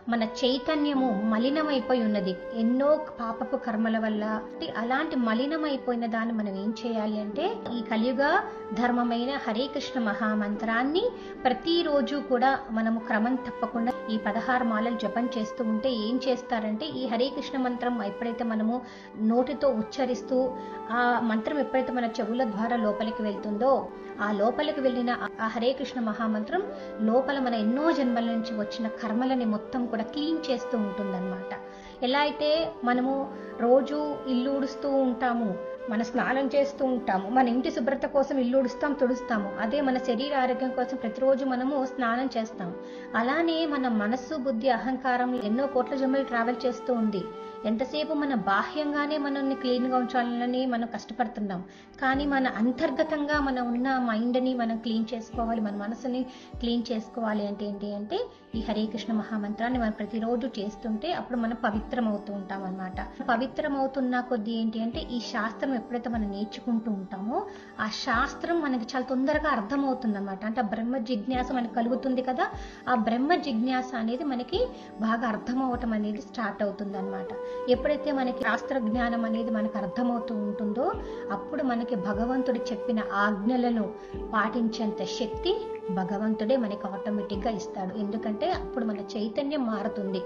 మన చైతన్యము మలినమైపోయి ఉన్నది ఎన్నో పాపపు కర్మల వల్ల. అలాంటి మలినమైపోయిన దాన్ని మనం ఏం చేయాలి అంటే ఈ కలియుగ ధర్మమైన హరే కృష్ణ మహామంత్రాన్ని ప్రతిరోజు కూడా మనము క్రమం తప్పకుండా ఈ 16 మాలలు జపం చేస్తూ ఉంటే ఏం చేస్తారంటే ఈ హరే కృష్ణ మంత్రం ఎప్పుడైతే మనము నోటితో ఉచ్చరిస్తూ ఆ మంత్రం ఎప్పుడైతే మన చెవుల ద్వారా లోపలికి వెళ్తుందో ఆ లోపలికి వెళ్ళిన ఆ హరే కృష్ణ మహామంత్రం లోపల మన ఎన్నో జన్మల నుంచి వచ్చిన కర్మలని మొత్తం కూడా క్లీన్ చేస్తూ ఉంటుందన్నమాట. ఎలా అయితే మనము రోజు ఇల్లు ఊడుస్తూ ఉంటాము, మన స్నానం చేస్తూ ఉంటాము, మన ఇంటి శుభ్రత కోసం ఇల్లు ఉడుస్తాం తుడుస్తాము, అదే మన శరీర ఆరోగ్యం కోసం ప్రతిరోజు మనము స్నానం చేస్తాము. అలానే మన మనస్సు బుద్ధి అహంకారం ఎన్నో కోట్ల జన్మలు ట్రావెల్ చేస్తూ ఉంది. ఎంతసేపు మన బాహ్యంగానే మనల్ని క్లీన్గా ఉంచాలని మనం కష్టపడుతున్నాం, కానీ మన అంతర్గతంగా మన ఉన్న మైండ్ని మనం క్లీన్ చేసుకోవాలి, మన మనసుని క్లీన్ చేసుకోవాలి అంటే ఏంటి అంటే ఈ హరే కృష్ణ మహామంత్రాన్ని మనం ప్రతిరోజు చేస్తుంటే అప్పుడు మనం పవిత్రం అవుతూ ఉంటాం అన్నమాట. పవిత్రం అవుతున్న కొద్దీ ఏంటి అంటే ఈ శాస్త్రం ఎప్పుడైతే మనం నేర్చుకుంటూ ఉంటామో ఆ శాస్త్రం మనకి చాలా తొందరగా అర్థమవుతుంది అన్నమాట. అంటే బ్రహ్మ జిజ్ఞాస మనకు కలుగుతుంది కదా, ఆ బ్రహ్మ జిజ్ఞాస అనేది మనకి బాగా అర్థం అవటం అనేది స్టార్ట్ అవుతుంది అన్నమాట. ఎప్పుడైతే మనకి శాస్త్ర జ్ఞానం అనేది మనకు అర్థమవుతూ ఉంటుందో అప్పుడు మనకి భగవంతుడు చెప్పిన ఆజ్ఞలను పాటించేంత శక్తి భగవంతుడే మనకి ఆటోమేటిక్గా ఇస్తాడు. ఎందుకంటే అప్పుడు మన చైతన్యం మారుతుంది.